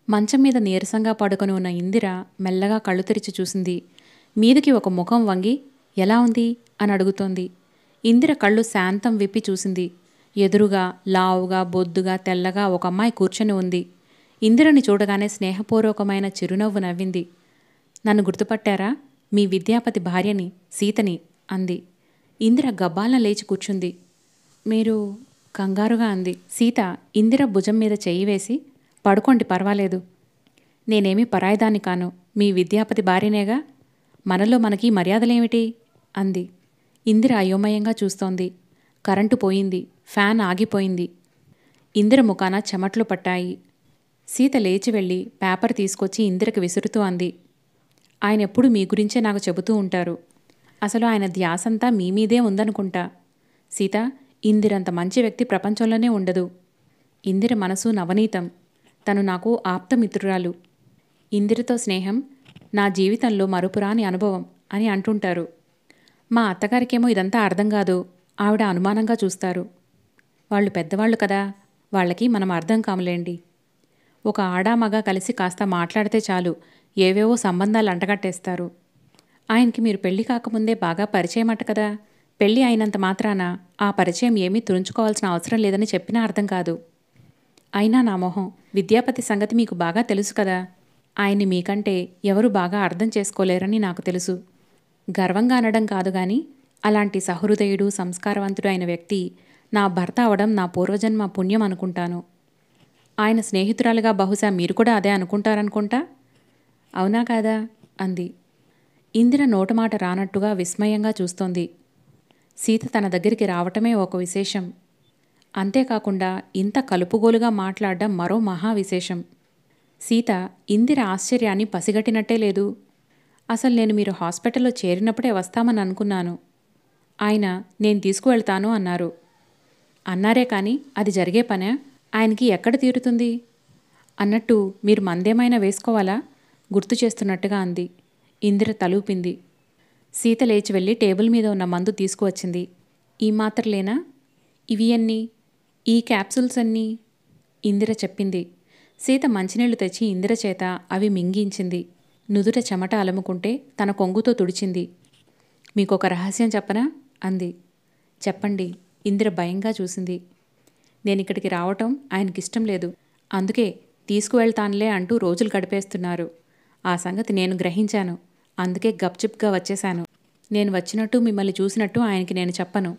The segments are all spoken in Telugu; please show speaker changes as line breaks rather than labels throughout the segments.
మంచం మీద నీరసంగా పడుకొని ఉన్న ఇందిర మెల్లగా కళ్ళు తెరిచి చూసింది. మీదికి ఒక ముఖం వంగి ఎలా ఉంది అని అడుగుతోంది. ఇందిర కళ్ళు శాంతం విప్పి చూసింది. ఎదురుగా లావుగా బొద్దుగా తెల్లగా ఒక అమ్మాయి కూర్చొని ఉంది. ఇందిరని చూడగానే స్నేహపూర్వకమైన చిరునవ్వు నవ్వింది. నన్ను గుర్తుపట్టారా? మీ విద్యాపతి భార్యని, సీతని అంది. ఇందిర గబ్బాలన లేచి కూర్చుంది. మీరు కంగారుగా అంది. సీత ఇందిర భుజం మీద చెయ్యి వేసి పడుకోండి, పర్వాలేదు. నేనేమీ పరాయిదాన్ని కాను, మీ విద్యాపతి భార్యనేగా. మనలో మనకి మర్యాదలేమిటి అంది. ఇందిర అయోమయంగా చూస్తోంది. కరెంటు పోయింది. ఫ్యాన్ ఆగిపోయింది. ఇందిర ముఖాన చెమట్లు పట్టాయి. సీత లేచి వెళ్ళి పేపర్ తీసుకొచ్చి ఇందిరకి విసురుతూ అంది. ఆయనెప్పుడు మీ గురించే నాకు చెబుతూ ఉంటారు. అసలు ఆయన ధ్యాసంతా మీ మీదే ఉందనుకుంటా. సీత, ఇందిరంత మంచి వ్యక్తి ప్రపంచంలోనే ఉండదు. ఇందిర మనసు నవనీతం. తను నాకు ఆప్తమిత్రురాలు. ఇందిరతో స్నేహం నా జీవితంలో మరుపురాని అనుభవం అని అంటుంటారు. మా అత్తగారికేమో ఇదంతా అర్థం కాదు. ఆవిడ అనుమానంగా చూస్తారు. వాళ్ళు పెద్దవాళ్ళు కదా, వాళ్ళకి మనం అర్థం కాములేండి. ఒక ఆడామగ కలిసి కాస్త మాట్లాడితే చాలు, ఏవేవో సంబంధాలు అంటగట్టేస్తారు. ఆయనకి మీరు పెళ్లి కాకముందే బాగా పరిచయమట కదా. పెళ్లి అయినంత మాత్రాన ఆ పరిచయం ఏమీ తురుంచుకోవాల్సిన అవసరం లేదని చెప్పినా అర్థం కాదు. అయినా నా మొహం, విద్యాపతి సంగతి మీకు బాగా తెలుసు కదా. ఆయన్ని మీకంటే ఎవరు బాగా అర్థం చేసుకోలేరని నాకు తెలుసు. గర్వంగా అనడం కాదు గాని, అలాంటి సహృదయుడు సంస్కారవంతుడు అయిన వ్యక్తి నా భర్త అవడం నా పూర్వజన్మ పుణ్యం అనుకుంటాను. ఆయన స్నేహితురాలుగా బహుశా మీరు కూడా అదే అనుకుంటారనుకుంటా. అవునా కాదా అంది. ఇందిర నోటమాట రానట్టుగా విస్మయంగా చూస్తోంది. సీత తన దగ్గరికి రావటమే ఒక విశేషం. అంతేకాకుండా ఇంత కలుపుగోలుగా మాట్లాడడం మరో మహావిశేషం. సీత ఇందిర ఆశ్చర్యాన్ని పసిగట్టినట్టే లేదు. అసలు నేను మీరు హాస్పిటల్లో చేరినప్పుడే వస్తామని అనుకున్నాను. ఆయన నేను తీసుకువెళ్తాను అన్నారు. అన్నారే కానీ అది జరిగే పనే? ఆయనకి ఎక్కడ తీరుతుంది? అన్నట్టు మీరు మందేమైనా వేసుకోవాలా? గుర్తు చేస్తున్నట్టుగా అంది. ఇందిర తలూపింది. సీత లేచి వెళ్ళి టేబుల్ మీద ఉన్న మందు తీసుకువచ్చింది. ఈ మాత్రలేనా? ఇవి అన్నీ, ఈ క్యాప్సూల్స్ అన్నీ ఇందిర చెప్పింది. సీత మంచినీళ్లు తెచ్చి ఇందిర చేత అవి మింగించింది. నుదుట చెమట అలముకుంటే తన కొంగుతో తుడిచింది. మీకొక రహస్యం చెప్పనా అంది. చెప్పండి. ఇందిర భయంగా చూసింది. నేనిక్కడికి రావటం ఆయనకిష్టం లేదు. అందుకే తీసుకువెళ్తానులే అంటూ రోజులు గడిపేస్తున్నారు. ఆ సంగతి నేను గ్రహించాను. అందుకే గప్చిప్గా వచ్చేశాను. నేను వచ్చినట్టు మిమ్మల్ని చూసినట్టు ఆయనకి నేను చెప్పను.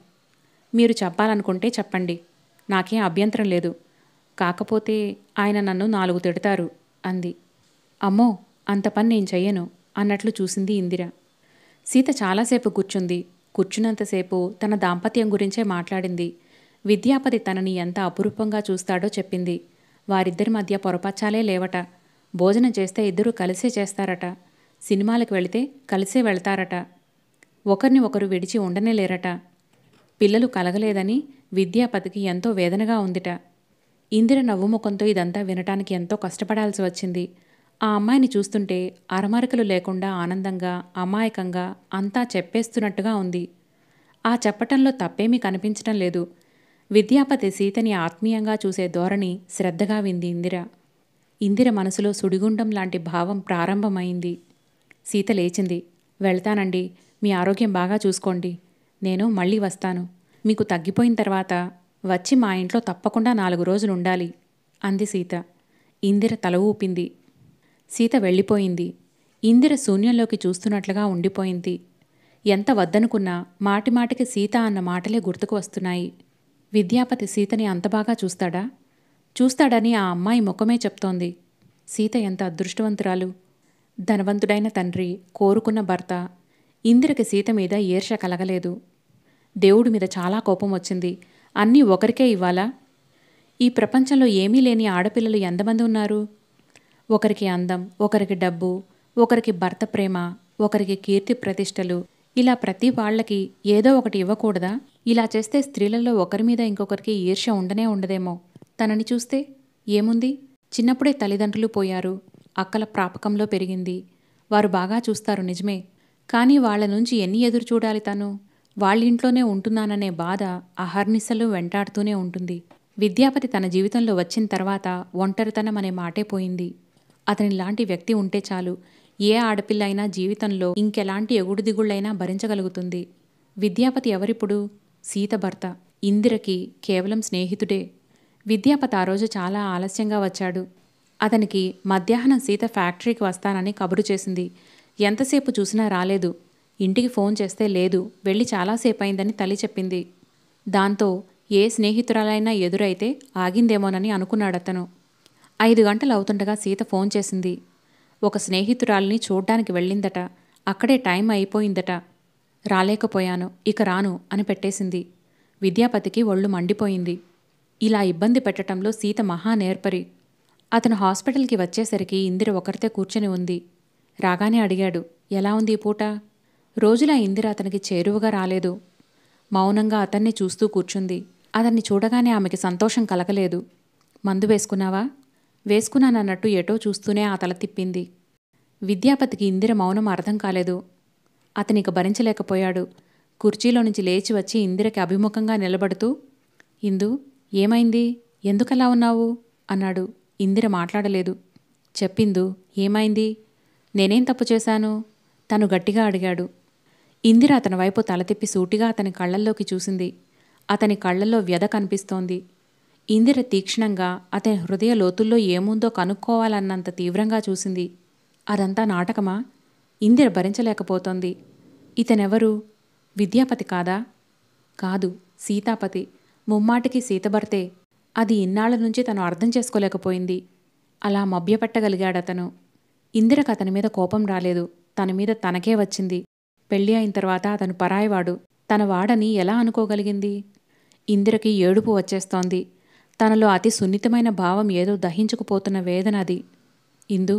మీరు చెప్పాలనుకుంటే చెప్పండి, నాకేం అభ్యంతరం లేదు. కాకపోతే ఆయన నన్ను 4 తిడతారు అంది. అమ్మో, అంత పని నేను చెయ్యను అన్నట్లు చూసింది ఇందిర. సీత చాలాసేపు కూర్చుంది. కూర్చున్నంతసేపు తన దాంపత్యం గురించే మాట్లాడింది. విద్యాపతి తనని ఎంత అపురూపంగా చూస్తాడో చెప్పింది. వారిద్దరి మధ్య పొరపచ్చాలే లేవట. భోజనం చేస్తే ఇద్దరూ కలిసే చేస్తారట. సినిమాలకు వెళితే కలిసే వెళ్తారట. ఒకరిని ఒకరు విడిచి ఉండనే లేరట. పిల్లలు కలగలేదని విద్యాపతికి ఎంతో వేదనగా ఉందిట. ఇందిర నవ్వుముఖంతో ఇదంతా వినటానికి ఎంతో కష్టపడాల్సి వచ్చింది. ఆ అమ్మాయిని చూస్తుంటే అరమరకలు లేకుండా ఆనందంగా, అమాయకంగా అంతా చెప్పేస్తున్నట్టుగా ఉంది. ఆ చెప్పటంలో తప్పేమీ కనిపించటం లేదు. విద్యాపతి సీతని ఆత్మీయంగా చూసే ధోరణి శ్రద్ధగా వింది ఇందిర. ఇందిర మనసులో సుడిగుండం లాంటి భావం ప్రారంభమైంది. సీత లేచింది. వెళ్తానండి, మీ ఆరోగ్యం బాగా చూసుకోండి. నేను మళ్ళీ వస్తాను. మీకు తగ్గిపోయిన తర్వాత వచ్చి మా ఇంట్లో తప్పకుండా 4 రోజులు ఉండాలి అంది సీత. ఇందిర తల ఊపింది. సీత వెళ్ళిపోయింది. ఇందిర శూన్యంలోకి చూస్తున్నట్లుగా ఉండిపోయింది. ఎంత వద్దనుకున్నా మాటిమాటికి సీత అన్న మాటలే గుర్తుకు వస్తున్నాయి. విద్యాపతి సీతని అంత బాగా చూస్తాడా? చూస్తాడని ఆ అమ్మాయి ముఖమే చెప్తోంది. సీత ఎంత అదృష్టవంతురాలు. ధనవంతుడైన తండ్రి, కోరుకున్న భర్త. ఇందిరకి సీత మీద ఈర్ష్య కలగలేదు. దేవుడి మీద చాలా కోపం వచ్చింది. అన్నీ ఒకరికే ఇవ్వాలా? ఈ ప్రపంచంలో ఏమీ లేని ఆడపిల్లలు ఎంతమంది ఉన్నారు? ఒకరికి అందం, ఒకరికి డబ్బు, ఒకరికి భర్త ప్రేమ, ఒకరికి కీర్తి ప్రతిష్టలు. ఇలా ప్రతి వాళ్ళకి ఏదో ఒకటి ఇవ్వకూడదా? ఇలా చేస్తే స్త్రీలలో ఒకరి మీద ఇంకొకరికి ఈర్ష్య ఉండనే ఉండదేమో. తనని చూస్తే ఏముంది? చిన్నప్పుడే తల్లిదండ్రులు పోయారు. అక్కల ప్రాపకంలో పెరిగింది. వారు బాగా చూస్తారు నిజమే. కానీ వాళ్ల నుంచి ఎన్ని ఎదురు చూడాలి తను? వాళ్ళింట్లోనే ఉంటున్నాననే బాధ అహర్నిశలు వెంటాడుతూనే ఉంటుంది. విద్యాపతి తన జీవితంలో వచ్చిన తర్వాత ఒంటరితనం అనే మాటే పోయింది. అతనిలాంటి వ్యక్తి ఉంటే చాలు, ఏ ఆడపిల్ల అయినా జీవితంలో ఇంకెలాంటి ఎగుడుదిగుళ్ళైనా భరించగలుగుతుంది. విద్యాపతి ఎవరిప్పుడు? సీత భర్త. ఇందిరకి కేవలం స్నేహితుడే. విద్యాపతి ఆ రోజు చాలా ఆలస్యంగా వచ్చాడు. అతనికి మధ్యాహ్నం సీత ఫ్యాక్టరీకి వస్తానని కబురు చేసింది. ఎంతసేపు చూసినా రాలేదు. ఇంటికి ఫోన్ చేస్తే లేదు, వెళ్ళి చాలాసేపయిందని తల్లి చెప్పింది. దాంతో ఏ స్నేహితురాలైనా ఎదురైతే ఆగిందేమోనని అనుకున్నాడతను. 5 గంటలు అవుతుండగా సీత ఫోన్ చేసింది. ఒక స్నేహితురాల్ని చూడ్డానికి వెళ్ళిందట. అక్కడే టైం అయిపోయిందట. రాలేకపోయాను, ఇక రాను అని పెట్టేసింది. విద్యాపతికి ఒళ్ళు మండిపోయింది. ఇలా ఇబ్బంది పెట్టడంలో సీత మహా నేర్పరి. అతను హాస్పిటల్కి వచ్చేసరికి ఇందిర ఒకరితే కూర్చొని ఉంది. రాగానే అడిగాడు, ఎలా ఉంది ఈ పూట? రోజులా ఇందిర అతనికి చేరువగా రాలేదు. మౌనంగా అతన్ని చూస్తూ కూర్చుంది. అతన్ని చూడగానే ఆమెకి సంతోషం కలగలేదు. మందు వేసుకున్నావా? వేసుకున్నానన్నట్టు ఎటో చూస్తూనే ఆ తల తిప్పింది. విద్యాపతికి ఇందిర మౌనం అర్థం కాలేదు. అతనిక భరించలేకపోయాడు. కుర్చీలో నుంచి లేచి వచ్చి ఇందిరకి అభిముఖంగా నిలబడుతూ, ఇందు, ఏమైంది? ఎందుకలా ఉన్నావు అన్నాడు. ఇందిర మాట్లాడలేదు. చెప్పిందు, ఏమైంది? నేనేం తప్పు చేశాను? తను గట్టిగా అడిగాడు. ఇందిర అతని వైపు తల తిప్పి సూటిగా అతని కళ్ళల్లోకి చూసింది. అతని కళ్ళల్లో వ్యధ కనిపిస్తోంది. ఇందిర తీక్షణంగా అతని హృదయ లోతుల్లో ఏముందో కనుక్కోవాలన్నంత తీవ్రంగా చూసింది. అదంతా నాటకమా? ఇందిర భరించలేకపోతోంది. ఇతనెవరు? విద్యాపతి కాదా? కాదు, సీతాపతి. ముమ్మాటికి సీతభర్తే. అది ఇన్నాళ్ల నుంచి తను అర్థం చేసుకోలేకపోయింది. అలా మభ్యపెట్టగలిగాడతను. ఇందిరకు అతని మీద కోపం రాలేదు. తన మీద తనకే వచ్చింది. పెళ్ళి అయిన తర్వాత అతను పరాయివాడు, తన వాడని ఎలా అనుకోగలిగింది? ఇందిరకి ఏడుపు వచ్చేస్తోంది. తనలో అతి సున్నితమైన భావం ఏదో దహించుకుపోతున్న వేదన అది. ఇందు,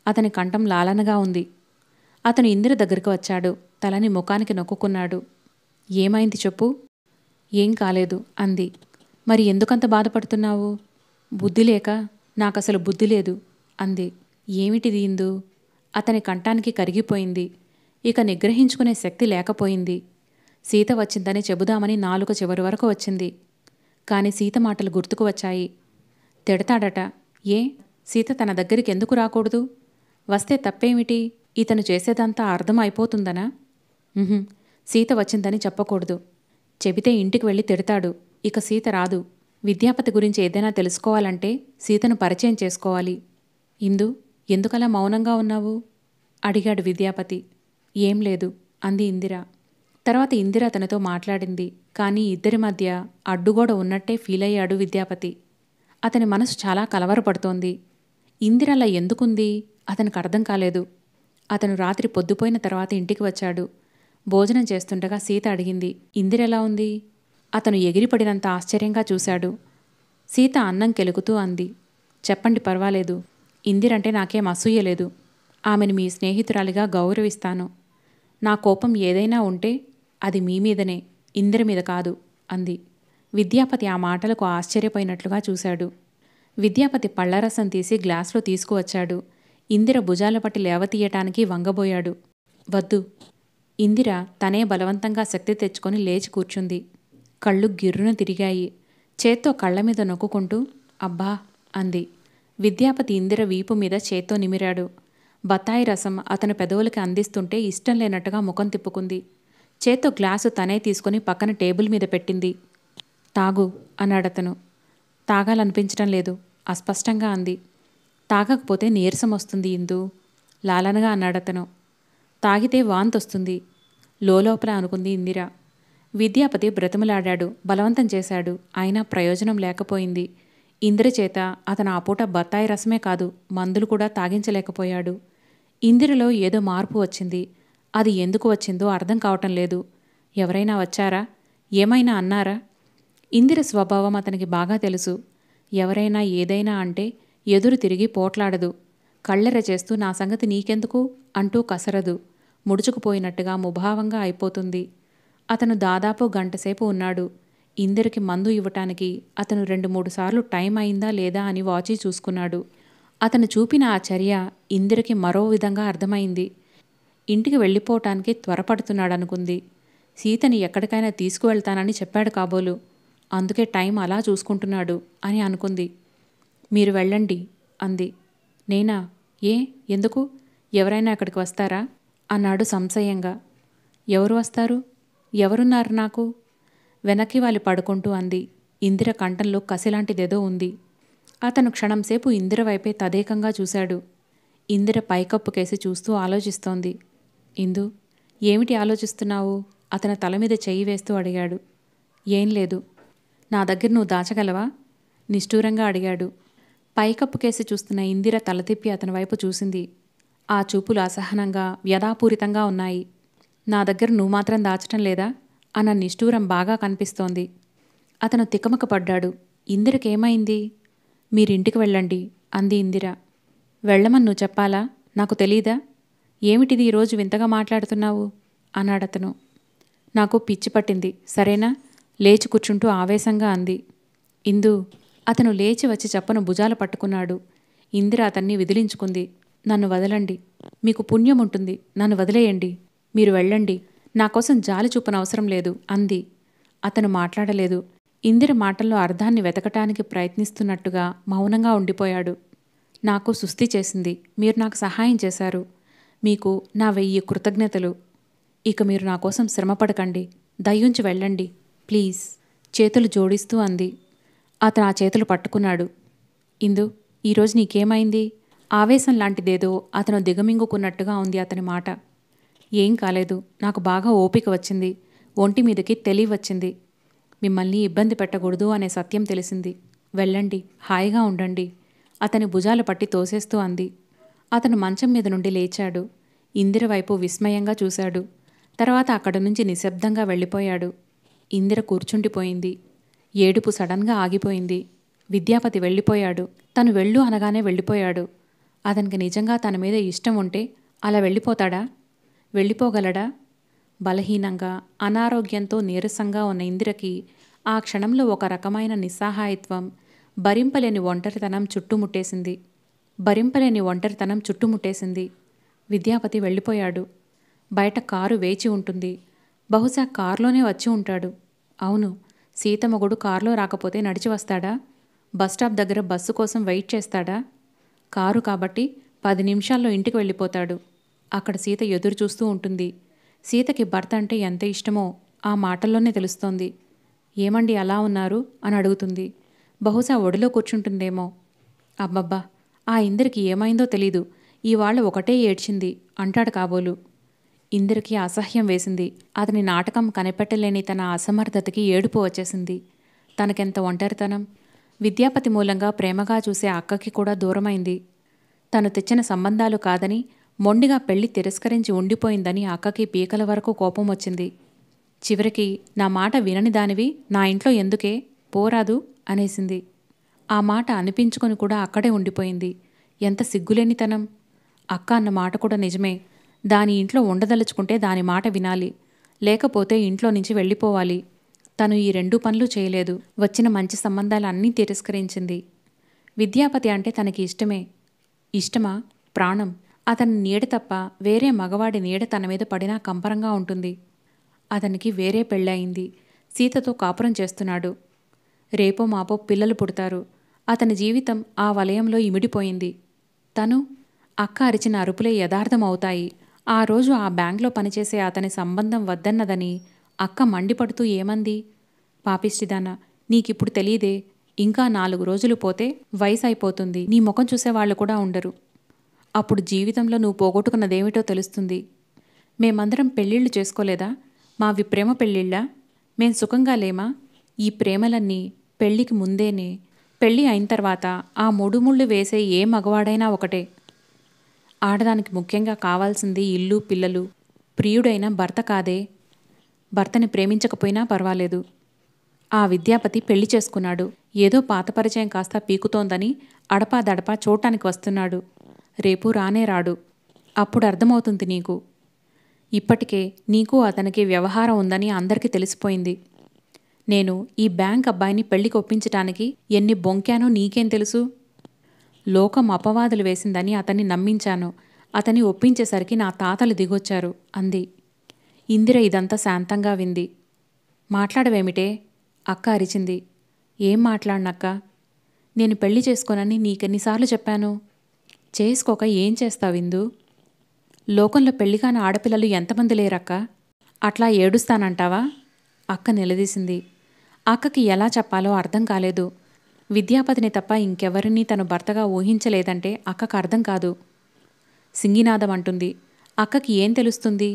అతని కంఠం లాలనగా ఉంది. అతను ఇందిర దగ్గరికి వచ్చాడు. తలని ముఖానికి నొక్కుకున్నాడు. ఏమైంది చెప్పు? ఏం కాలేదు అంది. మరి ఎందుకంత బాధపడుతున్నావు? బుద్ధి లేక. నాకసలు బుద్ధి లేదు అంది. ఏమిటిది ఇందు? అతని కంఠానికి కరిగిపోయింది. ఇక నిగ్రహించుకునే శక్తి లేకపోయింది. సీత వచ్చిందని చెబుదామని నాలుక చివరి వరకు వచ్చింది. కాని సీత మాటలు గుర్తుకు వచ్చాయి. తిడతాడట. ఏ, సీత తన దగ్గరికి ఎందుకు రాకూడదు? వస్తే తప్పేమిటి? ఇతను చేసేదంతా అర్థం అయిపోతుందనా? సీత వచ్చిందని చెప్పకూడదు. చెబితే ఇంటికి వెళ్ళి తిడతాడు. ఇక సీత రాదు. విద్యాపతి గురించి ఏదైనా తెలుసుకోవాలంటే సీతను పరిచయం చేసుకోవాలి. ఇందు, ఎందుకలా మౌనంగా ఉన్నావు? అడిగాడు విద్యాపతి. ఏం లేదు అంది ఇందిర. తర్వాత ఇందిర అతనితో మాట్లాడింది. కానీ ఇద్దరి మధ్య అడ్డుగోడ ఉన్నట్టే ఫీలయ్యాడు విద్యాపతి. అతని మనసు చాలా కలవరపడుతోంది. ఇందిరలా ఎందుకుంది అతనికి అర్థం కాలేదు. అతను రాత్రి పొద్దుపోయిన తర్వాత ఇంటికి వచ్చాడు. భోజనం చేస్తుండగా సీత అడిగింది, ఇందిరెలా ఉంది? అతను ఎగిరిపడినంత ఆశ్చర్యంగా చూశాడు. సీత అన్నం కెలుకుతూ అంది, చెప్పండి, పర్వాలేదు. ఇందిరంటే నాకేం అసూయలేదు. ఆమెను మీ స్నేహితురాలిగా గౌరవిస్తాను. నా కోపం ఏదైనా ఉంటే అది మీ మీదనే, ఇందిర మీద కాదు అంది. విద్యాపతి ఆ మాటలకు ఆశ్చర్యపోయినట్లుగా చూశాడు. విద్యాపతి పళ్లరసం తీసి గ్లాసులో తీసుకువచ్చాడు. ఇందిర భుజాల పట్టి లేవతీయటానికి వంగబోయాడు. వద్దు. ఇందిర తనే బలవంతంగా శక్తి తెచ్చుకొని లేచి కూర్చుంది. కళ్ళు గిర్రున తిరిగాయి. చేత్తో కళ్లమీద నొక్కుంటూ అబ్బా అంది. విద్యాపతి ఇందిర వీపు మీద చేత్తో నిమిరాడు. బత్తాయి రసం అతను పెదవులకి అందిస్తుంటే ఇష్టం లేనట్టుగా ముఖం తిప్పుకుంది. చేత్తో గ్లాసు తనే తీసుకుని పక్కన టేబుల్ మీద పెట్టింది. తాగు అన్నాడతను. తాగాలనిపించటం లేదు అస్పష్టంగా అంది. తాగకపోతే నీరసం వస్తుంది ఇందు, లాలనగా అన్నాడతను. తాగితే వాంతొస్తుంది లోపల అనుకుంది ఇందిర. విద్యాపతి బ్రతిమలాడాడు, బలవంతం చేశాడు. అయినా ప్రయోజనం లేకపోయింది. ఇందిర చేత అతను ఆ పూట బత్తాయి రసమే కాదు, మందులు కూడా తాగించలేకపోయాడు. ఇందిరలో ఏదో మార్పు వచ్చింది. అది ఎందుకు వచ్చిందో అర్థం కావటం లేదు. ఎవరైనా వచ్చారా? ఏమైనా అన్నారా? ఇందిర స్వభావం అతనికి బాగా తెలుసు. ఎవరైనా ఏదైనా అంటే ఎదురు తిరిగి పోట్లాడదు. కళ్ళెర చేస్తూ నా సంగతి నీకెందుకు అంటూ కసరదు. ముడుచుకుపోయినట్టుగా ముభావంగా అయిపోతుంది. అతను దాదాపు గంటసేపు ఉన్నాడు. ఇందిరకి మందు ఇవ్వటానికి అతను 2-3 సార్లు టైం అయిందా లేదా అని వాచి చూసుకున్నాడు. అతను చూపిన ఆ చర్య ఇందిరకి మరో విధంగా అర్థమైంది. ఇంటికి వెళ్ళిపోవటానికి త్వరపడుతున్నాడనుకుంది. సీతని ఎక్కడికైనా తీసుకువెళ్తానని చెప్పాడు కాబోలు. అందుకే టైం అలా చూసుకుంటున్నాడు అని అనుకుంది. మీరు వెళ్ళండి అంది. నేనా? ఏ ఎందుకు? ఎవరైనా అక్కడికి వస్తారా అన్నాడు సంశయంగా. ఎవరు వస్తారు? ఎవరున్నారు నాకు? వెనక్కి వాలి పడుకుంటూ అంది. ఇందిర కంఠంలో కసిలాంటిదేదో ఉంది. అతను క్షణంసేపు ఇందిర వైపే తదేకంగా చూశాడు. ఇందిర పైకప్పుకేసి చూస్తూ ఆలోచిస్తోంది. ఇందు, ఏమిటి ఆలోచిస్తున్నావు? అతని తల మీద చెయ్యి వేస్తూ అడిగాడు. ఏం లేదు. నా దగ్గర నువ్వు దాచగలవా? నిష్ఠూరంగా అడిగాడు. పైకప్పుకేసి చూస్తున్న ఇందిర తల తిప్పి అతని వైపు చూసింది. ఆ చూపులు అసహనంగా, వ్యధాపూరితంగా ఉన్నాయి. నా దగ్గర నువ్వు మాత్రం దాచటం లేదా అన్న నిష్ఠూరం బాగా కనిపిస్తోంది. అతను తికమక పడ్డాడు. ఇందిరకేమైంది? మీరింటికి వెళ్ళండి అంది ఇందిర. వెళ్ళమని నువ్వు చెప్పాలా? నాకు తెలీదా? ఏమిటిది ఈరోజు వింతగా మాట్లాడుతున్నావు అన్నాడతను. నాకు పిచ్చి పట్టింది, సరేనా? లేచి కూర్చుంటూ ఆవేశంగా అంది. ఇందు. అతను లేచి వచ్చి చెప్పను భుజాలు పట్టుకున్నాడు. ఇందిర అతన్ని విదిలించుకుంది. నన్ను వదలండి. మీకు పుణ్యం ఉంటుంది. నన్ను వదిలేయండి. మీరు వెళ్ళండి. నాకోసం జాలి చూపనవసరం లేదు అంది. అతను మాట్లాడలేదు. ఇందిర మాటల్లో అర్థాన్ని వెతకటానికి ప్రయత్నిస్తున్నట్టుగా మౌనంగా ఉండిపోయాడు. నాకు సుస్థి చేసింది. మీరు నాకు సహాయం చేశారు. మీకు నా 1000 కృతజ్ఞతలు. ఇక మీరు నా కోసం శ్రమపడకండి. దయ్యుంచి వెళ్ళండి ప్లీజ్ చేతులు జోడిస్తూ అంది. అతను ఆ చేతులు పట్టుకున్నాడు. ఇందు, ఈరోజు నీకేమైంది? ఆవేశం లాంటిదేదో అతను దిగమింగుకున్నట్టుగా ఉంది అతని మాట. ఏం కాలేదు. నాకు బాగా ఓపిక వచ్చింది. ఒంటి మీదకి తెలివి వచ్చింది. మిమ్మల్ని ఇబ్బంది పెట్టకూడదు అనే సత్యం తెలిసింది. వెళ్ళండి, హాయిగా ఉండండి అతని భుజాలు పట్టి తోసేస్తూ అంది. అతను మంచం మీద నుండి లేచాడు. ఇందిర వైపు విస్మయంగా చూశాడు. తర్వాత అక్కడి నుంచి నిశ్శబ్దంగా వెళ్ళిపోయాడు. ఇందిర కూర్చుండిపోయింది. ఏడుపు సడన్గా ఆగిపోయింది. విద్యాపతి వెళ్ళిపోయాడు. తను వెళ్ళు అనగానే వెళ్ళిపోయాడు. అతనికి నిజంగా తన మీద ఇష్టం ఉంటే అలా వెళ్ళిపోతాడా? వెళ్ళిపోగలడా? బలహీనంగా, అనారోగ్యంతో నీరసంగా ఉన్న ఇందిరకి ఆ క్షణంలో ఒక రకమైన నిస్సహాయత్వం, భరింపలేని ఒంటరితనం చుట్టుముట్టేసింది. విద్యాపతి వెళ్ళిపోయాడు. బయట కారు వేచి ఉంటుంది. బహుశా కారులోనే వచ్చి ఉంటాడు. అవును, సీతమ్మగుడు కారులో రాకపోతే నడిచి వస్తాడా? బస్టాప్ దగ్గర బస్సు కోసం వెయిట్ చేస్తాడా? కారు కాబట్టి 10 నిమిషాల్లో ఇంటికి వెళ్ళిపోతాడు. అక్కడ సీత ఎదురు చూస్తూ ఉంటుంది. సీతకి భర్త అంటే ఎంత ఇష్టమో ఆ మాటల్లోనే తెలుస్తోంది. ఏమండి అలా ఉన్నారు అని అడుగుతుంది. బహుశా ఒడిలో కూర్చుంటుందేమో. అబ్బబ్బా, ఆ ఇందిరకి ఏమైందో తెలీదు. ఇవాళ ఒకటే ఏడ్చింది అంటాడు కాబోలు. ఇందిరకి అసహ్యం వేసింది. అతని నాటకం కనిపెట్టలేని తన అసమర్థతకి ఏడుపు వచ్చేసింది. తనకెంత ఒంటరితనం. విద్యాపతి మూలంగా ప్రేమగా చూసే అక్కకి కూడా దూరమైంది. తను తెచ్చిన సంబంధాలు కాదని, మొండిగా పెళ్లి తిరస్కరించి ఉండిపోయిందని అక్కకి పీకల వరకు కోపం వచ్చింది. చివరికి నా మాట వినని దానివి నా ఇంట్లో ఎందుకే, పోరాదు అనేసింది. ఆ మాట అనిపించుకొని కూడా అక్కడే ఉండిపోయింది. ఎంత సిగ్గులేనితనం. అక్క అన్న మాట కూడా నిజమే. దాని ఇంట్లో ఉండదలుచుకుంటే దాని మాట వినాలి, లేకపోతే ఇంట్లో నుంచి వెళ్ళిపోవాలి. తను ఈ 2 పనులు చేయలేదు. వచ్చిన మంచి సంబంధాలన్నీ తిరస్కరించింది. విద్యాపతి అంటే తనకి ఇష్టమే. ఇష్టమా? ప్రాణం. అతని నీడ తప్ప వేరే మగవాడి నీడ తన మీద పడినా కంపరంగా ఉంటుంది. అతనికి వేరే పెళ్ళయింది. సీతతో కాపురం చేస్తున్నాడు. రేపో మాపో పిల్లలు పుడతారు. అతని జీవితం ఆ వలయంలో ఇమిడిపోయింది. తను అక్క అరిచిన అరుపులే యథార్థమవుతాయి. ఆ రోజు ఆ బ్యాంక్లో పనిచేసే అతని సంబంధం వద్దన్నదని అక్క మండిపడుతూ ఏమంది? పాపిష్టిదాన, నీకిప్పుడు తెలీదే. ఇంకా 4 రోజులు పోతే వయసు అయిపోతుంది. నీ ముఖం చూసేవాళ్లు కూడా ఉండరు. అప్పుడు జీవితంలో నువ్వు పోగొట్టుకున్నదేమిటో తెలుస్తుంది. మేమందరం పెళ్ళిళ్ళు చేసుకోలేదా? మావి ప్రేమ పెళ్ళిళ్ళా? మేం సుఖంగా లేమా? ఈ ప్రేమలన్నీ పెళ్లికి ముందేనే. పెళ్ళి అయిన తర్వాత ఆ ముడుముళ్ళు వేసే ఏ మగవాడైనా ఒకటే. ఆడదానికి ముఖ్యంగా కావాల్సింది ఇల్లు, పిల్లలు. ప్రియుడైన భర్త కాదే. భర్తని ప్రేమించకపోయినా పర్వాలేదు. ఆ విద్యాపతి పెళ్లి చేసుకున్నాడు. ఏదో పాత పరిచయం కాస్త పీకుతోందని అడపాదడపా చూడటానికి వస్తున్నాడు. రేపు రానే రాడు. అప్పుడు అర్థమవుతుంది నీకు. ఇప్పటికే నీకు అతనికి వ్యవహారం ఉందని అందరికీ తెలిసిపోయింది. నేను ఈ బ్యాంక్ అబ్బాయిని పెళ్లికి ఒప్పించటానికి ఎన్ని బొంకానో నీకేం తెలుసు? లోకం అపవాదులు వేసిందని అతన్ని నమ్మించాను. అతన్ని ఒప్పించేసరికి నా తాతలు దిగొచ్చారు అంది. ఇందిర ఇదంతా శాంతంగా వింది. మాట్లాడవేమిటే? అక్క అరిచింది. ఏం మాట్లాడనక్క? నేను పెళ్లి చేసుకోనని నీకెన్నిసార్లు చెప్పాను? చేసుకోక ఏం చేస్తావిందు? లోకంలో పెళ్లికాని ఆడపిల్లలు ఎంతమంది లేరక్క? అట్లా ఏడుస్తానంటావా? అక్క నిలదీసింది. అక్కకి ఎలా చెప్పాలో అర్థం కాలేదు. విద్యాపతిని తప్ప ఇంకెవరినీ తను భర్తగా ఊహించలేదంటే అక్కకు అర్థం కాదు. సింగినాదం అంటుంది. అక్కకి ఏం తెలుస్తుంది?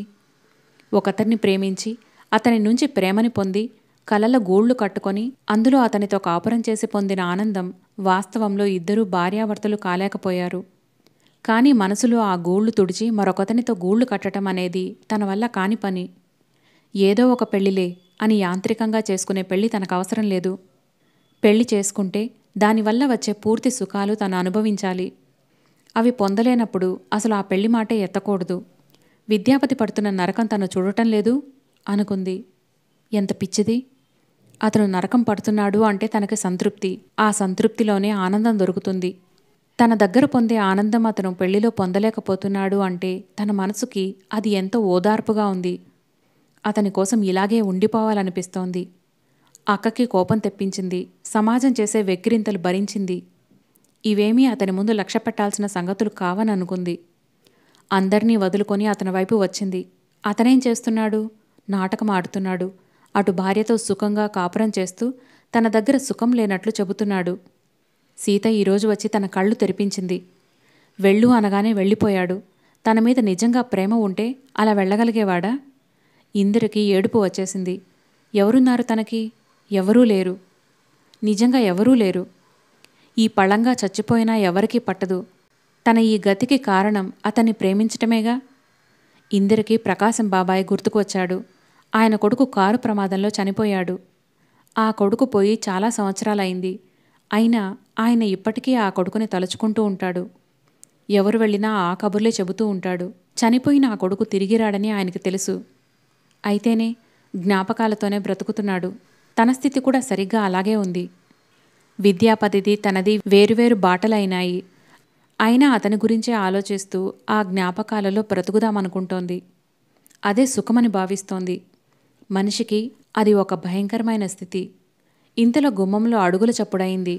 ఒకతన్ని ప్రేమించి అతని నుంచి ప్రేమని పొంది కలల గూళ్ళు కట్టుకొని అందులో అతనితో కాపురం చేసి పొందిన ఆనందం వాస్తవంలో ఇద్దరూ భార్యాభర్తలు కాలేకపోయారు. కానీ మనసులో ఆ గూళ్ళు తుడిచి మరొకతనితో గూళ్ళు కట్టడం అనేది తన వల్ల కాని పని. ఏదో ఒక పెళ్లిలే అని యాంత్రికంగా చేసుకునే పెళ్లి తనకవసరం లేదు. పెళ్లి చేసుకుంటే దానివల్ల వచ్చే పూర్తి సుఖాలు తను అనుభవించాలి. అవి పొందలేనప్పుడు అసలు ఆ పెళ్లి మాటే ఎత్తకూడదు. విద్యాపతి పడుతున్న నరకం తను చూడటం లేదు అనుకుంది. ఎంత పిచ్చిది! అతను నరకం పడుతున్నాడు అంటే తనకి సంతృప్తి. ఆ సంతృప్తిలోనే ఆనందం దొరుకుతుంది. తన దగ్గర పొందే ఆనందం అతను పెళ్లిలో పొందలేకపోతున్నాడు అంటే తన మనసుకి అది ఎంతో ఓదార్పుగా ఉంది. అతని కోసం ఇలాగే ఉండిపోవాలనిపిస్తోంది. అక్కకి కోపం తెప్పించింది. సమాజం చేసే వెక్కిరింతలు భరించింది. ఇవేమీ అతని ముందు లక్ష్య పెట్టాల్సిన సంగతులు కావననుకుంది. అందర్నీ వదులుకొని అతని వైపు వచ్చింది. అతనేం చేస్తున్నాడు? నాటకం ఆడుతున్నాడు. అటు భార్యతో సుఖంగా కాపురం చేస్తూ తన దగ్గర సుఖం లేనట్లు చెబుతున్నాడు. సీత ఈరోజు వచ్చి తన కళ్ళు తెరిపించింది. వెళ్ళు అనగానే వెళ్ళిపోయాడు. తన మీద నిజంగా ప్రేమ ఉంటే అలా వెళ్ళగలిగేవాడా? ఇందిరకి ఏడుపు వచ్చేసింది. ఎవరున్నారు తనకి? ఎవరూ లేరు. నిజంగా ఎవరూ లేరు. ఈ పళంగా చచ్చిపోయినా ఎవరికీ పట్టదు. తన ఈ గతికి కారణం అతన్ని ప్రేమించటమేగా. ఇందిరకి ప్రకాశం బాబాయ్ గుర్తుకు వచ్చాడు. ఆయన కొడుకు కారు ప్రమాదంలో చనిపోయాడు. ఆ కొడుకు పోయి చాలా సంవత్సరాలైంది. అయినా ఆయన ఇప్పటికీ ఆ కొడుకుని తలుచుకుంటూ ఉంటాడు. ఎవరు వెళ్ళినా ఆ కబుర్లే చెబుతూ ఉంటాడు. చనిపోయిన ఆ కొడుకు తిరిగిరాడని ఆయనకి తెలుసు. అయితేనే జ్ఞాపకాలతోనే బ్రతుకుతున్నాడు. తన స్థితి కూడా సరిగ్గా అలాగే ఉంది. విద్యాపతిది తనది వేరువేరు బాటలైనాయి. అయినా అతని గురించే ఆలోచిస్తూ ఆ జ్ఞాపకాలలో బ్రతుకుదామనుకుంటోంది. అదే సుఖమని భావిస్తోంది. మనిషికి అది ఒక భయంకరమైన స్థితి. ఇంతలో గుమ్మంలో అడుగుల చప్పుడయింది.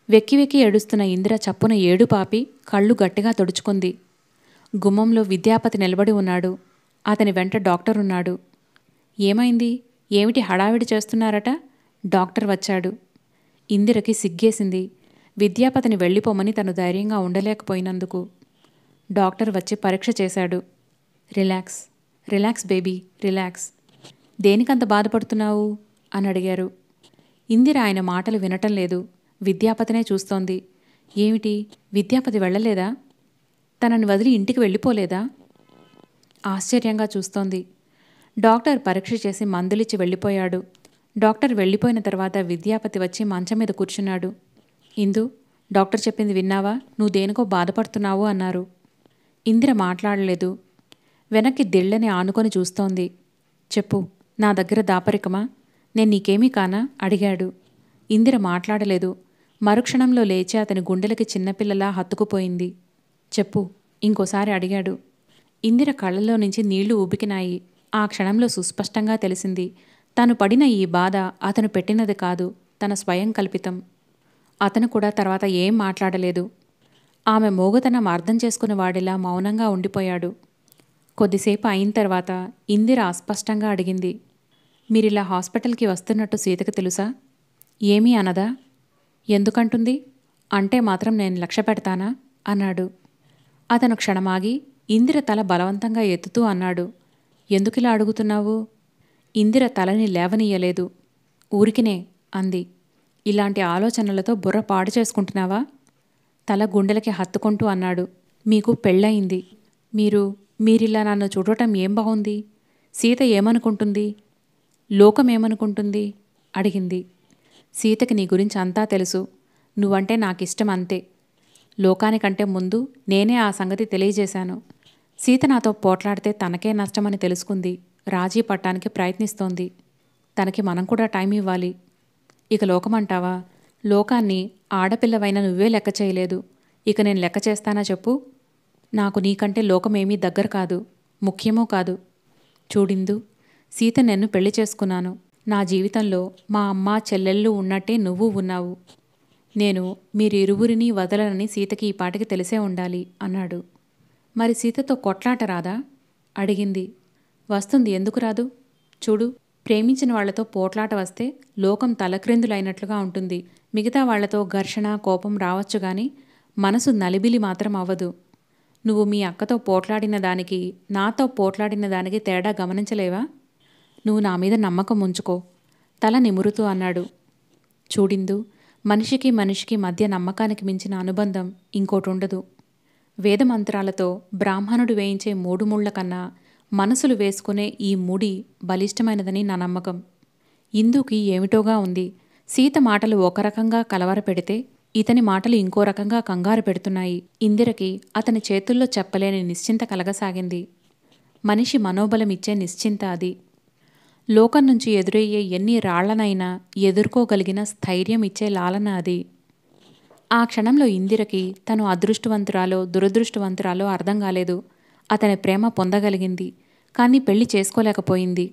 వెక్కి వెక్కి ఏడుస్తున్న ఇందిర చప్పున ఏడుపాపి కళ్ళు గట్టిగా తుడుచుకుంది. గుమ్మంలో విద్యాపతి నిలబడి ఉన్నాడు. అతని వెంట డాక్టర్ ఉన్నాడు. ఏమైంది? ఏమిటి హడావిడి చేస్తున్నారట? డాక్టర్ వచ్చాడు. ఇందిరకి సిగ్గేసింది. విద్యాపతిని వెళ్ళిపోమని తను ధైర్యంగా ఉండలేకపోయినందుకు. డాక్టర్ వచ్చి పరీక్ష చేశాడు. Relax, relax baby, relax. దేనికంత బాధపడుతున్నావు అని అడిగారు. ఇందిర ఆయన మాటలు వినటం లేదు. విద్యాపతినే చూస్తోంది. ఏమిటి, విద్యాపతి వెళ్ళలేదా? తనని వదిలి ఇంటికి వెళ్ళిపోలేదా? ఆశ్చర్యంగా చూస్తోంది. డాక్టర్ పరీక్ష చేసి మందులిచ్చి వెళ్ళిపోయాడు. డాక్టర్ వెళ్ళిపోయిన తర్వాత విద్యాపతి వచ్చి మంచం మీద కూర్చున్నాడు. ఇందు, డాక్టర్ చెప్పింది విన్నావా? నువ్వు దేనికో బాధపడుతున్నావు అన్నారు. ఇందిర మాట్లాడలేదు. వెనక్కి దిళ్ళని ఆనుకొని చూస్తోంది. చెప్పు, నా దగ్గర దాపరికమా? నేను నీకేమీ కానా అడిగాడు. ఇందిర మాట్లాడలేదు. మరుక్షణంలో లేచి అతని గుండెలకి చిన్నపిల్లలా హత్తుకుపోయింది. చెప్పు, ఇంకోసారి అడిగాడు. ఇందిర కళ్ళలో నుంచి నీళ్లు ఊబికినాయి. ఆ క్షణంలో సుస్పష్టంగా తెలిసింది, తను పడిన ఈ బాధ అతను పెట్టినది కాదు, తన స్వయం కల్పితం. అతను కూడా తర్వాత ఏం మాట్లాడలేదు. ఆమె మోగతనం అర్థం చేసుకునేవాడిలా మౌనంగా ఉండిపోయాడు. కొద్దిసేపు అయిన తర్వాత ఇందిర అస్పష్టంగా అడిగింది. మీరిలా హాస్పిటల్కి వస్తున్నట్టు సీతకు తెలుసా? ఏమీ అనదా? ఎందుకంటుంది? అంటే మాత్రం నేను లక్ష్య పెడతానా అన్నాడు. అతను క్షణమాగి ఇందిర తల బలవంతంగా ఎత్తుతూ అన్నాడు. ఎందుకిలా అడుగుతున్నావు? ఇందిర తలని లేవనీయలేదు. ఊరికినే అంది. ఇలాంటి ఆలోచనలతో బుర్ర పాడు చేసుకుంటున్నావా? తల గుండెలకి హత్తుకుంటూ అన్నాడు. మీకు పెళ్ళయింది. మీరిలా నన్ను చూడటం ఏం బాగుంది? సీత ఏమనుకుంటుంది? లోకమేమనుకుంటుంది అడిగింది. సీతకి నీ గురించి అంతా తెలుసు. నువ్వంటే నాకిష్టం అంతే. లోకానికంటే ముందు నేనే ఆ సంగతి తెలియజేశాను. సీత నాతో పోట్లాడితే తనకే నష్టమని తెలుసుకుంది. రాజీ పట్టానికి ప్రయత్నిస్తోంది. తనకి మనం కూడా టైం ఇవ్వాలి. ఇక లోకమంటావా? లోకాన్ని ఆడపిల్లవైన నువ్వే లెక్క చేయలేదు. ఇక నేను లెక్క చేస్తానా చెప్పు? నాకు నీకంటే లోకమేమీ దగ్గర కాదు, ముఖ్యమూ కాదు. చూడిందు, సీత నన్ను పెళ్లి చేసుకున్నాను. నా జీవితంలో మా అమ్మ చెల్లెళ్ళు ఉన్నట్టే నువ్వు ఉన్నావు. నేను మీరిరువురినీ వదలనని సీతకి ఈ పాటికి తెలిసే ఉండాలి అన్నాడు. మరి సీతతో కొట్లాట రాదా అడిగింది. వస్తుంది, ఎందుకు రాదు? చూడు, ప్రేమించిన వాళ్లతో పోట్లాట వస్తే లోకం తలక్రిందులైనట్లుగా ఉంటుంది. మిగతా వాళ్లతో ఘర్షణ కోపం రావచ్చు గాని మనసు నలిబిలి మాత్రం అవ్వదు. నువ్వు మీ అక్కతో పోట్లాడిన దానికి నాతో పోట్లాడిన దానికి తేడా గమనించలేవా? నువ్వు నా మీద నమ్మకం ఉంచుకో తల నిమురుతూ అన్నాడు. చూడిందు, మనిషికి మనిషికి మధ్య నమ్మకానికి మించిన అనుబంధం ఇంకోటుండదు. వేదమంత్రాలతో బ్రాహ్మణుడు వేయించే 3 ముళ్ల కన్నా మనసులు వేసుకునే ఈ ముడి బలిష్టమైనదని నా నమ్మకం. ఇందుకి ఏమిటోగా ఉంది. సీత మాటలు ఒక రకంగా కలవరపెడితే ఇతని మాటలు ఇంకో రకంగా కంగారు పెడుతున్నాయి. ఇందిరకి అతని చేతుల్లో చెప్పలేని నిశ్చింత కలగసాగింది. మనిషి మనోబలమిచ్చే నిశ్చింత అది. లోకం నుంచి ఎదురయ్యే ఎన్ని రాళ్లనైనా ఎదుర్కోగలిగిన స్థైర్యం ఇచ్చే లాలన అది. ఆ క్షణంలో ఇందిరకి తను అదృష్టవంతురాలో దురదృష్టవంతురాలో అర్థం కాలేదు. అతని ప్రేమ పొందగలిగింది, కానీ పెళ్లి చేసుకోలేకపోయింది.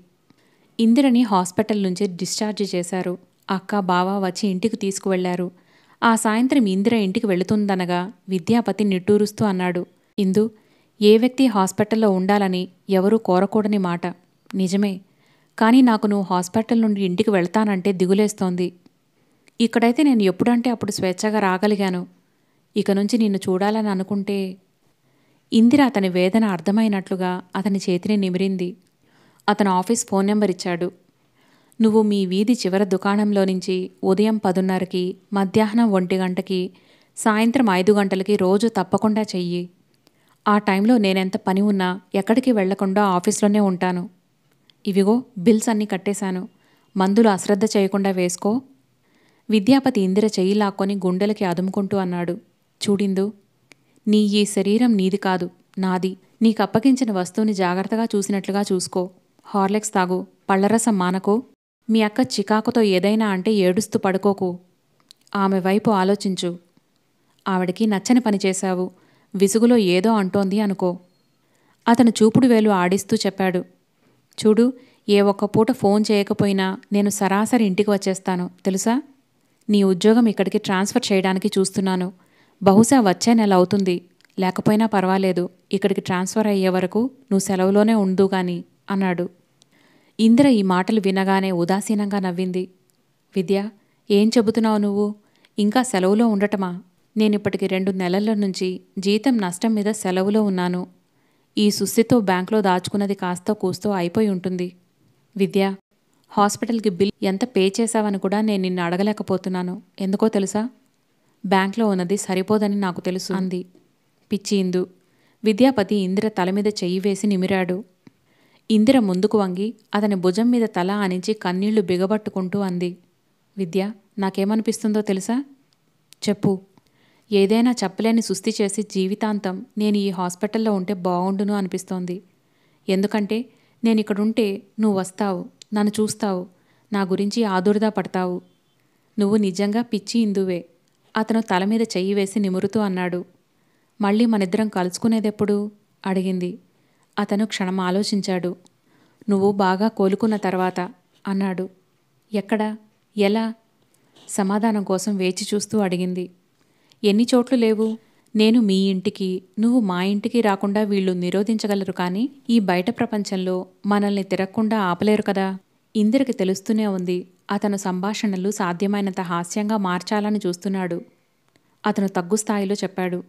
ఇందిరని హాస్పిటల్ నుంచి డిశ్చార్జ్ చేశారు. అక్క బావ వచ్చి ఇంటికి తీసుకువెళ్లారు. ఆ సాయంత్రం ఇందిర ఇంటికి వెళుతుందనగా విద్యాపతి నిట్టూరుస్తూ అన్నాడు. ఇందు, ఏ వ్యక్తి హాస్పిటల్లో ఉండాలని ఎవరూ కోరకూడని మాట నిజమే. కానీ నాకు నువ్వు హాస్పిటల్ నుండి ఇంటికి వెళ్తానంటే దిగులేస్తోంది. ఇక్కడైతే నేను ఎప్పుడంటే అప్పుడు స్వేచ్ఛగా రాగలిగాను. ఇక నుంచి నిన్ను చూడాలని అనుకుంటే. ఇందిర అతని వేదన అర్థమైనట్లుగా అతని చేతిని నిమిరింది. అతను ఆఫీస్ ఫోన్ నెంబర్ ఇచ్చాడు. నువ్వు మీ వీధి చివర దుకాణంలో నుంచి ఉదయం 10:30కి, మధ్యాహ్నం 1 గంటకి, సాయంత్రం 5 గంటలకి రోజు తప్పకుండా చెయ్యి. ఆ టైంలో నేనెంత పని ఉన్నా ఎక్కడికి వెళ్లకుండా ఆఫీస్లోనే ఉంటాను. ఇవిగో బిల్స్ అన్నీ కట్టేశాను. మందులు అశ్రద్ధ చేయకుండా వేసుకో. విద్యాపతి ఇందిర చెయ్యి లాక్కొని గుండెలకి అదుముకుంటూ అన్నాడు. చూడిందు, నీ ఈ శరీరం నీది కాదు, నాది. నీకప్పగించిన వస్తువుని జాగ్రత్తగా చూసినట్లుగా చూసుకో. హార్లిక్స్ తాగు, పళ్లరసం మానకో. మీ అక్క చికాకుతో ఏదైనా అంటే ఏడుస్తూ పడుకోకు. ఆమె వైపు ఆలోచించు. ఆవిడికి నచ్చని పని చేశావు, విసుగులో ఏదో అంటోంది అనుకో. అతను చూపుడు వేలు ఆడిస్తూ చెప్పాడు. చూడు, ఏ ఒక్క పూట ఫోన్ చేయకపోయినా నేను సరాసరి ఇంటికి వచ్చేస్తాను తెలుసా? నీ ఉద్యోగం ఇక్కడికి ట్రాన్స్ఫర్ చేయడానికి చూస్తున్నాను. బహుశా వచ్చే నెల అవుతుంది. లేకపోయినా పర్వాలేదు. ఇక్కడికి ట్రాన్స్ఫర్ అయ్యే వరకు నువ్వు సెలవులోనే ఉందుగాని అన్నాడు. ఇందిర ఈ మాటలు వినగానే ఉదాసీనంగా నవ్వింది. విద్య, ఏం చెబుతున్నావు నువ్వు? ఇంకా సెలవులో ఉండటమా? నేనిప్పటికి 2 నెలల నుంచి జీతం నష్టం మీద సెలవులో ఉన్నాను. ఈ సుస్థితో బ్యాంకులో దాచుకున్నది కాస్తో కూస్తో అయిపోయి ఉంటుంది. విద్య, హాస్పిటల్కి బిల్ ఎంత పే చేశావని కూడా నేను నిన్ను అడగలేకపోతున్నాను. ఎందుకో తెలుసా? బ్యాంక్లో ఉన్నది సరిపోదని నాకు తెలుసు అంది. పిచ్చి ఇందు. విద్యాపతి ఇందిర తల మీద చెయ్యి వేసి నిమిరాడు. ఇందిర ముందుకు వంగి అతని భుజం మీద తల ఆనించి కన్నీళ్లు బిగబట్టుకుంటూ అంది. విద్య, నాకేమనిపిస్తుందో తెలుసా? చెప్పు. ఏదైనా చెప్పలేని సుస్థి చేసి జీవితాంతం నేను ఈ హాస్పిటల్లో ఉంటే బాగుండును అనిపిస్తోంది. ఎందుకంటే నేనిక్కడుంటే నువ్వు వస్తావు, నన్ను చూస్తావు, నా గురించి ఆదుర్దా పడతావు. నువ్వు నిజంగా పిచ్చి ఇందువే. అతను తల మీద చెయ్యి వేసి నిమురుతూ అన్నాడు. మళ్ళీ మనిద్దరం కలుసుకునేదెప్పుడు అడిగింది. అతను క్షణం ఆలోచించాడు. నువ్వు బాగా కోలుకున్న తర్వాత అన్నాడు. ఎక్కడ, ఎలా? సమాధానం కోసం వేచి చూస్తూ అడిగింది. ఎన్ని చోట్లు లేవు? నేను మీ ఇంటికి, నువ్వు మా ఇంటికి రాకుండా వీళ్ళు నిరోధించగలరు, కానీ ఈ బయట ప్రపంచంలో మనల్ని తిరగకుండా ఆపలేరు కదా. ఇందిరకి తెలుస్తూనే ఉంది. అతను సంభాషణలు సాధ్యమైనంత హాస్యంగా మార్చాలని చూస్తున్నాడు. అతను తగ్గుస్థాయిలో చెప్పాడు.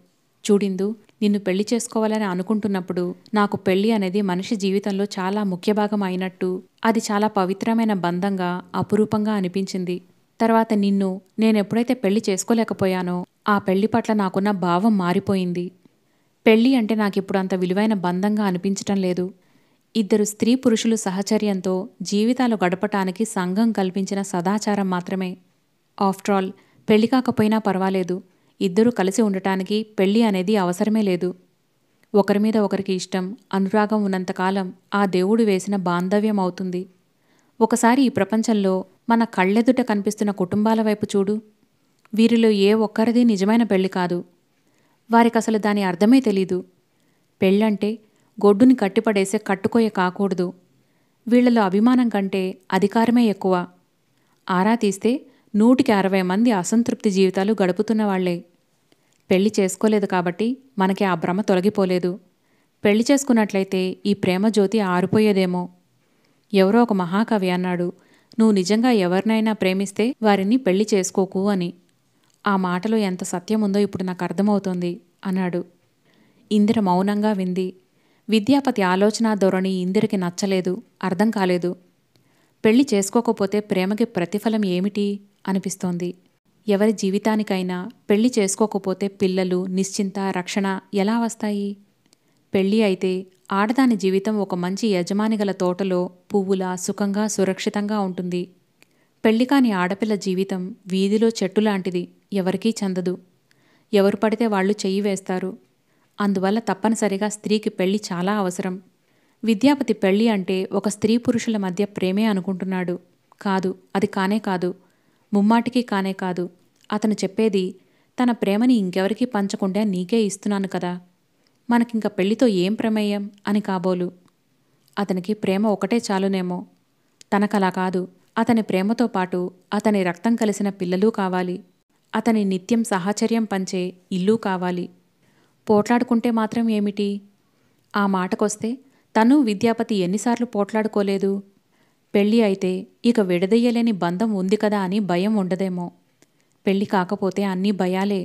చూడిందు, నిన్ను పెళ్లి చేసుకోవాలని అనుకుంటున్నప్పుడు నాకు పెళ్లి అనేది మనిషి జీవితంలో చాలా ముఖ్య భాగం అయినట్టు, అది చాలా పవిత్రమైన బంధంగా, అపురూపంగా అనిపించింది. తర్వాత నిన్ను నేనెప్పుడైతే పెళ్లి చేసుకోలేకపోయానో ఆ పెళ్లి పట్ల నాకున్న భావం మారిపోయింది. పెళ్లి అంటే నాకిప్పుడు అంత విలువైన బంధంగా అనిపించటం లేదు. ఇద్దరు స్త్రీ పురుషులు సహచర్యంతో జీవితాలు గడపటానికి సంఘం కల్పించిన సదాచారం మాత్రమే. ఆఫ్టర్ ఆల్, పెళ్లి కాకపోయినా పర్వాలేదు, ఇద్దరూ కలిసి ఉండటానికి పెళ్లి అనేది అవసరమే లేదు. ఒకరి మీద ఒకరికి ఇష్టం, అనురాగం ఉన్నంతకాలం ఆ దేవుడు వేసిన బాంధవ్యం అవుతుంది. ఒకసారి ఈ ప్రపంచంలో మన కళ్ళెదుట కనిపిస్తున్న కుటుంబాల వైపు చూడు. వీరిలో ఏ ఒక్కరిది నిజమైన పెళ్లి కాదు. వారికసలు దాని అర్థమే తెలీదు. పెళ్ళంటే గొడ్డుని కట్టిపడేసే కట్టుకోయ కాకూడదు. వీళ్లలో అభిమానం కంటే అధికారమే ఎక్కువ. ఆరా తీస్తే 160 మంది అసంతృప్తి జీవితాలు గడుపుతున్న వాళ్లే. పెళ్లి చేసుకోలేదు కాబట్టి మనకి ఆ భ్రమ తొలగిపోలేదు. పెళ్లి చేసుకున్నట్లయితే ఈ ప్రేమ జ్యోతి ఆరిపోయేదేమో. ఎవరో ఒక మహాకవి అన్నాడు, నువ్వు నిజంగా ఎవరినైనా ప్రేమిస్తే వారిని పెళ్లి చేసుకోకు అని. ఆ మాటలో ఎంత సత్యముందో ఇప్పుడు నాకు అర్థమవుతోంది అన్నాడు. ఇందిర మౌనంగా వింది. విద్యాపతి ఆలోచనా ధోరణి ఇందిరకి నచ్చలేదు, అర్థం కాలేదు. పెళ్లి చేసుకోకపోతే ప్రేమకి ప్రతిఫలం ఏమిటి అనిపిస్తోంది. ఎవరి జీవితానికైనా పెళ్లి చేసుకోకపోతే పిల్లలు, నిశ్చింత, రక్షణ ఎలా వస్తాయి? పెళ్లి అయితే ఆడదాని జీవితం ఒక మంచి యజమానిగల తోటలో పువ్వులా సుఖంగా సురక్షితంగా ఉంటుంది. పెళ్లికాని ఆడపిల్ల జీవితం వీధిలో చెట్టులాంటిది, ఎవరికీ చెందదు. ఎవరు పడితే వాళ్ళు చెయ్యి వేస్తారు. అందువల్ల తప్పనిసరిగా స్త్రీకి పెళ్లి చాలా అవసరం. విద్యాపతి పెళ్లి అంటే ఒక స్త్రీ పురుషుల మధ్య ప్రేమే అనుకుంటున్నాడు. కాదు, అది కానే కాదు. ముమ్మాటికి కానే కాదు. అతను చెప్పేది తన ప్రేమని ఇంకెవరికీ పంచకుండా నీకే ఇస్తున్నాను కదా, మనకింక పెళ్లితో ఏం ప్రమేయం అని కాబోలు. అతనికి ప్రేమ ఒకటే చాలునేమో. తనకలా కాదు. అతని ప్రేమతో పాటు అతని రక్తం కలిసిన పిల్లలూ కావాలి. అతని నిత్యం సహచర్యం పంచే ఇల్లూ కావాలి. పోట్లాడుకుంటే మాత్రం ఏమిటి? ఆ మాటకొస్తే తను విద్యాపతి ఎన్నిసార్లు పోట్లాడుకోలేదు? పెళ్ళి అయితే ఇక విడదీయలేని బంధం ఉంది కదా అని భయం ఉండదేమో. పెళ్లి కాకపోతే అన్నీ భయాలే.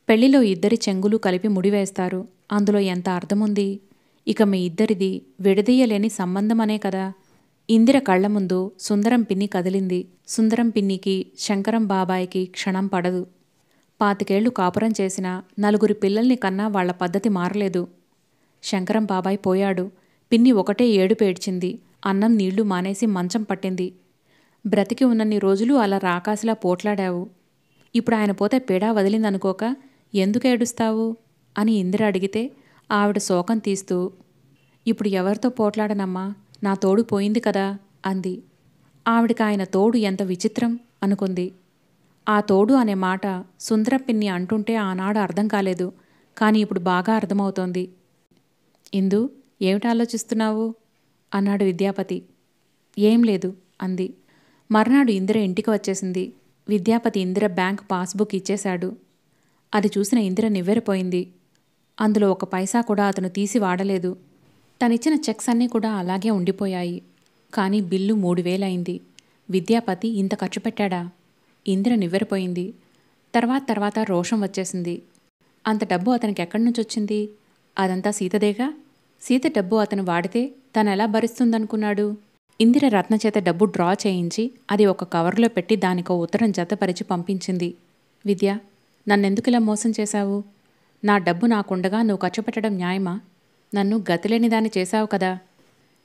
పెళ్లిలో ఇద్దరి చెంగులు కలిపి ముడివేస్తారు. అందులో ఎంత అర్థముంది? ఇక మీ ఇద్దరిది విడదీయలేని సంబంధమనే కదా. ఇందిర కళ్ల ముందు సుందరం పిన్ని కదిలింది. సుందరం పిన్నికి, శంకరం బాబాయికి క్షణం పడదు. 25 ఏళ్లు కాపురం చేసిన 4 పిల్లల్ని కన్నా వాళ్ల పద్ధతి మారలేదు. శంకరం బాబాయ్ పోయాడు. పిన్ని ఒకటే ఏడుపు ఏడ్చింది. అన్నం నీళ్లు మానేసి మంచం పట్టింది. బ్రతికి ఉన్నన్ని రోజులు అలా రాకాసిలా పోట్లాడావు. ఇప్పుడు ఆయన పోతే పీడా వదిలిందనుకోక ఎందుకు ఏడుస్తావు అని ఇందిర అడిగితే ఆవిడ శోకం తీస్తూ, ఇప్పుడు ఎవరితో పోట్లాడనమ్మా, నా తోడు పోయింది కదా అంది. ఆవిడికి ఆయన తోడు ఎంత విచిత్రం అనుకుంది. ఆ తోడు అనే మాట సుందరం పిన్ని అంటుంటే ఆనాడు అర్థం కాలేదు. కానీ ఇప్పుడు బాగా అర్థమవుతోంది. ఇందు, ఏమిటి ఆలోచిస్తున్నావు అన్నాడు విద్యాపతి. ఏం లేదు అంది. మర్నాడు ఇందిర ఇంటికి వచ్చేసింది. విద్యాపతి ఇందిర బ్యాంక్ పాస్బుక్ ఇచ్చేశాడు. అది చూసిన ఇందిర నివ్వెరపోయింది. అందులో 1 పైసా కూడా అతను తీసి వాడలేదు. తనిచ్చిన చెక్స్ అన్నీ కూడా అలాగే ఉండిపోయాయి. కానీ బిల్లు 3000 అయింది. విద్యాపతి ఇంత ఖర్చు పెట్టాడా? ఇందిర నివ్వెరపోయింది. తర్వాత రోషం వచ్చేసింది. అంత డబ్బు అతనికి ఎక్కడి నుంచి వచ్చింది? అదంతా సీతదేగా. సీత డబ్బు అతను వాడితే తనెలా భరిస్తుందనుకున్నాడు? ఇందిర రత్నచేత డబ్బు డ్రా చేయించి అది ఒక కవర్లో పెట్టి దానికో ఉత్తరం జతపరిచి పంపించింది. విద్య, నన్నెందుకిలా మోసం చేశావు? నా డబ్బు నాకుండగా నువ్వు ఖర్చు పెట్టడం న్యాయమా? నన్ను గతిలేనిదాన్ని చేశావు కదా.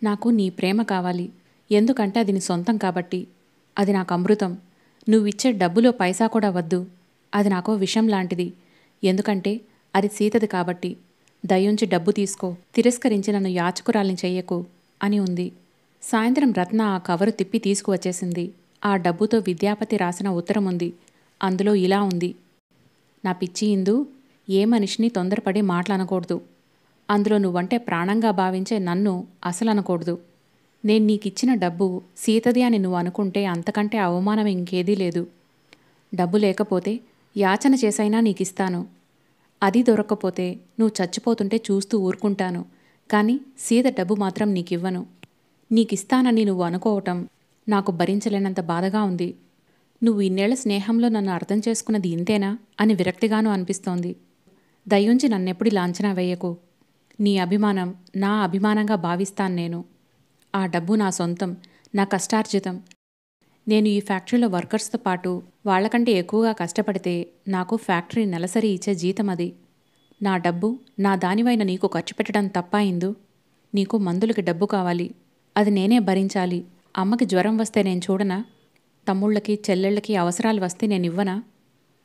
నాకు నీ ప్రేమ కావాలి. ఎందుకంటే అది నీ సొంతం కాబట్టి. అది నాకు అమృతం. నువ్విచ్చే డబ్బులో పైసా కూడా వద్దు. అది నాకో విషం లాంటిది. ఎందుకంటే అది సీతది కాబట్టి. దయుంచి డబ్బు తీసుకో. తిరస్కరించి నన్ను యాచకురాల్ని చెయ్యకు అని ఉంది. సాయంత్రం రత్న ఆ కవరు తిప్పి తీసుకువచ్చేసింది. ఆ డబ్బుతో విద్యాపతి రాసిన ఉత్తరం ఉంది. అందులో ఇలా ఉంది: నా పిచ్చి ఇందు, ఏ మనిషిని తొందరపడి మాటలనకూడదు. అందులో నువ్వంటే ప్రాణంగా భావించే నన్ను అసలనకూడదు. నేను నీకిచ్చిన డబ్బు సీతది అని నువ్వు అనుకుంటే అంతకంటే అవమానం ఇంకేదీ లేదు. డబ్బు లేకపోతే యాచన చేసైనా నీకిస్తాను. అది దొరక్కపోతే నువ్వు చచ్చిపోతుంటే చూస్తూ ఊరుకుంటాను. కానీ సీత డబ్బు మాత్రం నీకివ్వను. నీకిస్తానని నువ్వు అనుకోవటం నాకు భరించలేనంత బాధగా ఉంది. నువ్వు ఇన్నేళ్ల స్నేహంలో నన్ను అర్థం చేసుకున్నది ఇంతేనా అని విరక్తిగానూ అనిపిస్తోంది. దయుంచి నన్నెప్పుడు లాంఛనా వేయకు. నీ అభిమానం నా అభిమానంగా భావిస్తాను నేను. ఆ డబ్బు నా సొంతం, నా కష్టార్జితం. నేను ఈ ఫ్యాక్టరీలో వర్కర్స్తో పాటు వాళ్లకంటే ఎక్కువగా కష్టపడితే నాకు ఫ్యాక్టరీ నెలసరి ఇచ్చే జీతం అది. నా డబ్బు నా దానివైన నీకు ఖర్చు పెట్టడం తప్పా ఇందు? నీకు మందులకి డబ్బు కావాలి, అది నేనే భరించాలి. అమ్మకి జ్వరం వస్తే నేను చూడనా? తమ్ముళ్ళకి చెల్లెళ్ళకి అవసరాలు వస్తే నేనివ్వనా?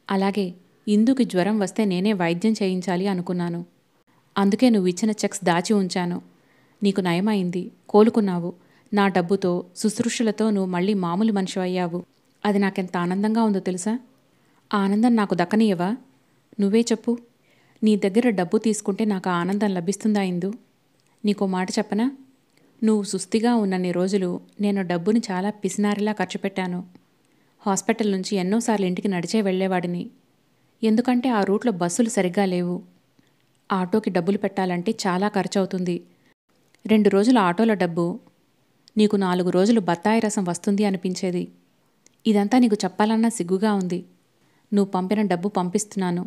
అలాగే ఇందుకి జ్వరం వస్తే నేనే వైద్యం చేయించాలి అనుకున్నాను. అందుకే నువ్విచ్చిన చెక్స్ దాచి ఉంచాను. నీకు నయమైంది, కోలుకున్నావు. నా డబ్బుతో శుశ్రూషలతో నువ్వు మళ్ళీ మామూలు మనిషి అయ్యావు. అది నాకెంత ఆనందంగా ఉందో తెలుసా? ఆ ఆనందం నాకు దక్కనీయవా? నువ్వే చెప్పు. నీ దగ్గర డబ్బు తీసుకుంటే నాకు ఆ ఆనందం లభిస్తుందా ఇందు? నీకో మాట చెప్పనా? నువ్వు సుస్థిగా ఉన్నన్ని రోజులు నేను డబ్బుని చాలా పిసినారిలా ఖర్చు పెట్టాను. హాస్పిటల్ నుంచి ఎన్నోసార్లు ఇంటికి నడిచే వెళ్లేవాడిని. ఎందుకంటే ఆ రూట్లో బస్సులు సరిగ్గా లేవు. ఆటోకి డబ్బులు పెట్టాలంటే చాలా ఖర్చవుతుంది. 2 రోజుల ఆటోల డబ్బు నీకు 4 రోజులు బత్తాయి రసం వస్తుంది అనిపించేది. ఇదంతా నీకు చెప్పాలన్నా సిగ్గుగా ఉంది. నువ్వు పంపిన డబ్బు పంపిస్తున్నాను.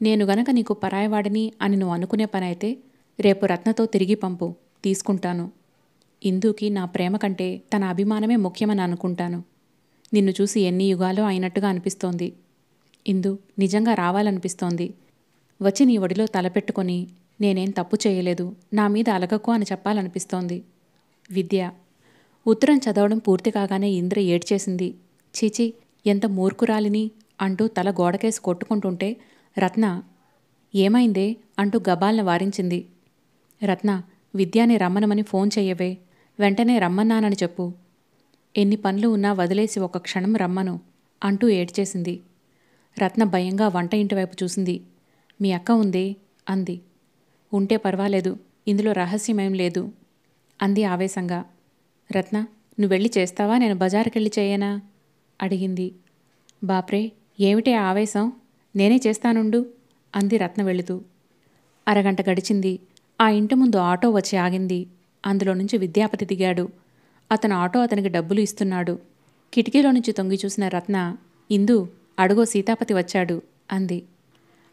నేను గనక నీకు పరాయవాడిని అని నువ్వు అనుకునే పనైతే రేపు రత్నతో తిరిగి పంపు, తీసుకుంటాను. ఇందుకి నా ప్రేమ కంటే తన అభిమానమే ముఖ్యమని అనుకుంటాను. నిన్ను చూసి ఎన్ని యుగాలో అయినట్టుగా అనిపిస్తోంది. ఇందు, నిజంగా రావాలనిపిస్తోంది. వచ్చి నీ ఒడిలో తలపెట్టుకొని నేనేం తప్పు చేయలేదు, నా మీద అలగకు అని చెప్పాలనిపిస్తోంది. విద్య. ఉత్తరం చదవడం పూర్తి కాగానే ఇంద్ర ఏడ్చేసింది. చీచీ, ఎంత మూర్ఖురాలిని అంటూ తల గోడకేసి కొట్టుకుంటుంటే రత్న ఏమైందే అంటూ గబాల్న వారించింది. రత్న, విద్యాని రమ్మనమని ఫోన్ చెయ్యవే, వెంటనే రమ్మన్నానని చెప్పు. ఎన్ని పనులు ఉన్నా వదిలేసి ఒక క్షణం రమ్మను అంటూ ఏడ్చేసింది. రత్న భయంగా వంట ఇంటివైపు చూసింది. మీ అక్క ఉందే అంది. ఉంటే పర్వాలేదు, ఇందులో రహస్యమేం లేదు అంది ఆవేశంగా. రత్న, నువ్వెళ్ళి చేస్తావా, నేను బజారుకెళ్ళి చేయనా అడిగింది. బాప్రే, ఏమిటే ఆవేశం, నేనే చేస్తానుండు అంది రత్న వెళుతూ. అరగంట గడిచింది. ఆ ఇంటి ముందు ఆటో వచ్చి ఆగింది. అందులో నుంచి విద్యాపతి దిగాడు. అతను ఆటో అతనికి డబ్బులు ఇస్తున్నాడు. కిటికీలో నుంచి తొంగి చూసిన రత్న, ఇందు, అడుగో సీతాపతి వచ్చాడు అంది.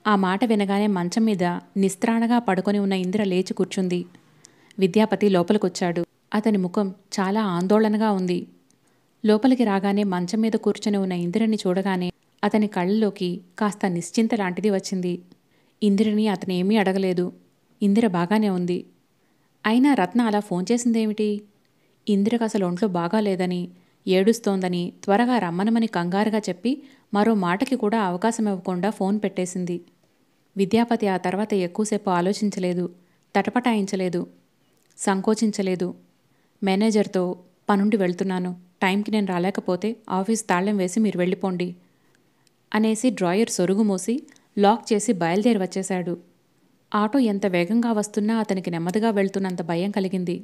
ఆ మాట వినగానే మంచం మీద నిస్త్రాణగా పడుకొని ఉన్న ఇందిర లేచి కూర్చుంది. విద్యాపతి లోపలికొచ్చాడు. అతని ముఖం చాలా ఆందోళనగా ఉంది. లోపలికి రాగానే మంచం మీద కూర్చుని ఉన్న ఇందిరని చూడగానే అతని కళ్ళలోకి కాస్త నిశ్చింత లాంటిది వచ్చింది. ఇందిరని అతనేమీ అడగలేదు. ఇందిర బాగానే ఉంది. అయినా రత్న అలా ఫోన్ చేసిందేమిటి? ఇందిరకు అసలు ఒంట్లో బాగాలేదని, ఏడుస్తోందని త్వరగా రమ్మనమని కంగారుగా చెప్పి మరో మాటకి కూడా అవకాశం ఇవ్వకుండా ఫోన్ పెట్టేసింది. విద్యాపతి ఆ తర్వాత ఎక్కువసేపు ఆలోచించలేదు, తటపటాయించలేదు, సంకోచించలేదు. మేనేజర్తో పనుండి వెళ్తున్నాను, టైంకి నేను రాలేకపోతే ఆఫీస్ తాళం వేసి మీరు వెళ్ళిపోండి అనేసి డ్రాయర్ సొరుగు మూసి లాక్ చేసి బయలుదేరి వచ్చేశాడు. ఆటో ఎంత వేగంగా వస్తున్నా అతనికి నెమ్మదిగా వెళ్తున్నంత భయం కలిగింది.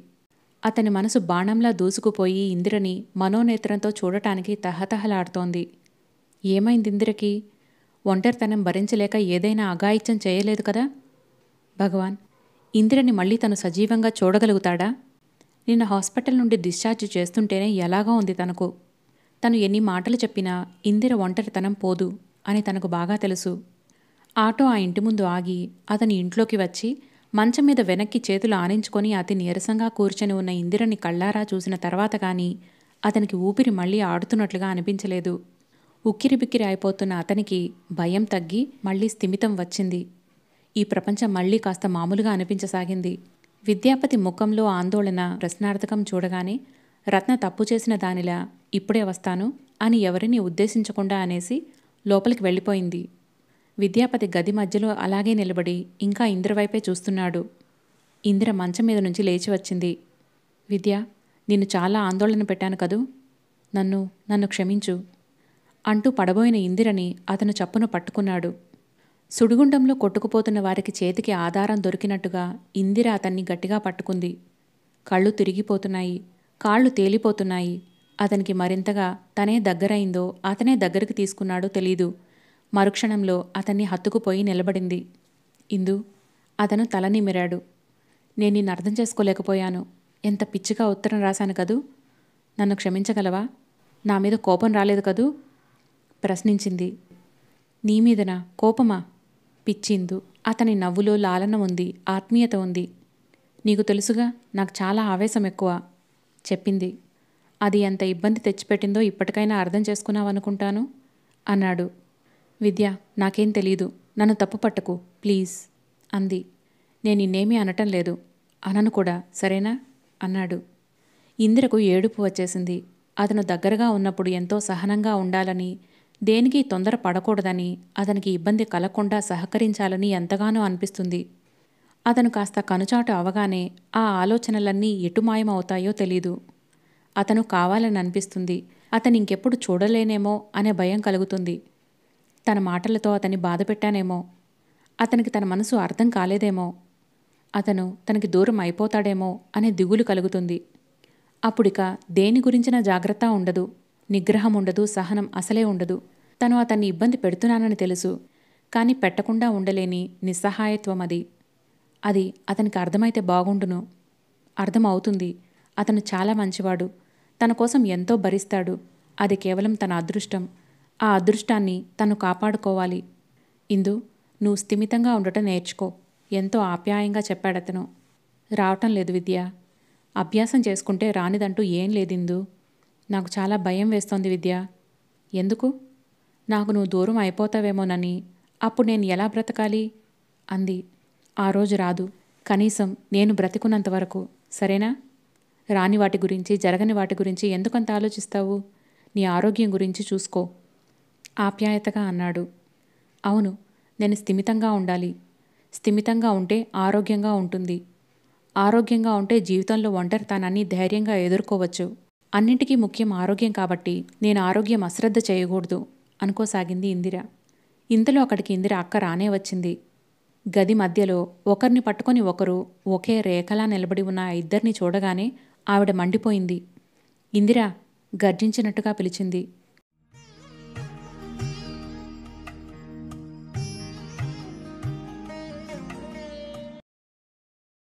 అతని మనసు బాణంలా దూసుకుపోయి ఇందిరని మనోనేత్రంతో చూడటానికి తహతహలాడుతోంది. ఏమైంది ఇందిరకి? ఒంటరితనం భరించలేక ఏదైనా అఘాయిత్యం చేయలేదు కదా? భగవాన్, ఇందిరని మళ్ళీ తను సజీవంగా చూడగలుగుతాడా? నిన్న హాస్పిటల్ నుండి డిశ్చార్జ్ చేస్తుంటేనే ఎలాగా ఉంది తనకు. తను ఎన్ని మాటలు చెప్పినా ఇందిర ఒంటరితనం పోదు అని తనకు బాగా తెలుసు. ఆటో ఆ ఇంటి ముందు ఆగి అతని ఇంట్లోకి వచ్చి మంచం మీద వెనక్కి చేతులు ఆనించుకొని అతి నీరసంగా కూర్చొని ఉన్న ఇందిరని కళ్ళారా చూసిన తర్వాత గాని అతనికి ఊపిరి మళ్ళీ ఆడుతున్నట్లుగా అనిపించలేదు. ఉక్కిరిబిక్కిరి అయిపోతున్న అతనికి భయం తగ్గి మళ్ళీ స్థిమితం వచ్చింది. ఈ ప్రపంచం మళ్ళీ కాస్త మామూలుగా అనిపించసాగింది. విద్యాపతి ముఖంలో ఆందోళన, ప్రశ్నార్థకం చూడగానే రత్న తప్పు చేసిన దానిలా ఇప్పుడే వస్తాను అని ఎవరినీ ఉద్దేశించకుండా అనేసి లోపలికి వెళ్ళిపోయింది. విద్యాపతి గది మధ్యలో అలాగే నిలబడి ఇంకా ఇంద్రవైపే చూస్తున్నాడు. ఇందిర మంచం మీద నుంచి లేచి వచ్చింది. విద్య, నిన్ను చాలా ఆందోళన పెట్టాను కదూ, నన్ను క్షమించు అంటూ పడబోయిన ఇందిరని అతను చప్పున పట్టుకున్నాడు. సుడిగుండంలో కొట్టుకుపోతున్న వారికి చేతికి ఆధారం దొరికినట్టుగా ఇందిర అతన్ని గట్టిగా పట్టుకుంది. కళ్ళు తిరిగిపోతున్నాయి, కాళ్ళు తేలిపోతున్నాయి. అతనికి మరింతగా తనే దగ్గరైందో అతనే దగ్గరికి తీసుకున్నాడో తెలీదు. మరుక్షణంలో అతన్ని హత్తుకుపోయి నిలబడింది. ఇందు, అతను తల నిమిరాడు. నేను నిన్ను అర్థం చేసుకోలేకపోయాను. ఎంత పిచ్చిగా ఉత్తరం రాశాను కదూ. నన్ను క్షమించగలవా? నా మీద కోపం రాలేదు కదూ ప్రశ్నించింది. నీ మీదనా కోపమా? పిచ్చిందు. అతని నవ్వులో లాలన ఉంది, ఆత్మీయత ఉంది. నీకు తెలుసుగా, నాకు చాలా ఆవేశం ఎక్కువ చెప్పింది. అది ఎంత ఇబ్బంది తెచ్చిపెట్టిందో ఇప్పటికైనా అర్థం చేసుకున్నావనుకుంటాను అన్నాడు. విద్య, నాకేం తెలీదు, నన్ను తప్పు పట్టకు ప్లీజ్ అంది. నేను నిన్నేమీ అనటం లేదు, అనను కూడా, సరేనా అన్నాడు. ఇందిరకు ఏడుపు వచ్చేసింది. అతను దగ్గరగా ఉన్నప్పుడు ఎంతో సహనంగా ఉండాలని, దేనికి తొందర పడకూడదని, అతనికి ఇబ్బంది కలగకుండా సహకరించాలని ఎంతగానో అనిపిస్తుంది. అతను కాస్త కనుచాటు అవగానే ఆ ఆలోచనలన్నీ ఎటుమాయమవుతాయో తెలీదు. అతను కావాలని అనిపిస్తుంది. అతను ఇంకెప్పుడు చూడలేనేమో అనే భయం కలుగుతుంది. తన మాటలతో అతన్ని బాధపెట్టానేమో, అతనికి తన మనసు అర్థం కాలేదేమో, అతను తనకి దూరం అయిపోతాడేమో అనే దిగులు కలుగుతుంది. అప్పుడిక దేని గురించిన జాగ్రత్త ఉండదు. నిగ్రహం ఉండదు, సహనం అసలే ఉండదు. తను అతన్ని ఇబ్బంది పెడుతున్నానని తెలుసు, కానీ పెట్టకుండా ఉండలేని నిస్సహాయత్వం అది. అది అతనికి అర్థమైతే బాగుండును. అర్థమవుతుంది. అతను చాలా మంచివాడు. తన కోసం ఎంతో భరిస్తాడు. అది కేవలం తన అదృష్టం. ఆ అదృష్టాన్ని తను కాపాడుకోవాలి. ఇందు, నువ్వు స్థిమితంగా ఉండటం నేర్చుకో, ఎంతో ఆప్యాయంగా చెప్పాడతను. రావటం లేదు విద్య. అభ్యాసం చేసుకుంటే రానిదంటూ ఏం లేదిందు. నాకు చాలా భయం వేస్తోంది విద్య. ఎందుకు? నాకు నువ్వు దూరం అయిపోతావేమోనని. అప్పుడు నేను ఎలా బ్రతకాలి అంది. ఆ రోజు రాదు. కనీసం నేను బ్రతికున్నంత వరకు. సరేనా? రాని వాటి గురించి, జరగని వాటి గురించి ఎందుకంత ఆలోచిస్తావు? నీ ఆరోగ్యం గురించి చూసుకో ఆప్యాయతగా అన్నాడు. అవును, నేను స్థిమితంగా ఉండాలి. స్థిమితంగా ఉంటే ఆరోగ్యంగా ఉంటుంది. ఆరోగ్యంగా ఉంటే జీవితంలో ఒంటరితనాన్ని ధైర్యంగా ఎదుర్కోవచ్చు. అన్నింటికీ ముఖ్యం ఆరోగ్యం కాబట్టి నేను ఆరోగ్యం అశ్రద్ధ చేయకూడదు అనుకోసాగింది ఇందిర. ఇంతలో అక్కడికి ఇందిర అక్క రానే వచ్చింది. గది మధ్యలో ఒకరిని పట్టుకొని ఒకరు ఒకే రేఖలా నిలబడి ఉన్న ఇద్దరిని చూడగానే ఆవిడ మండిపోయింది. ఇందిర గర్జించినట్టుగా పిలిచింది.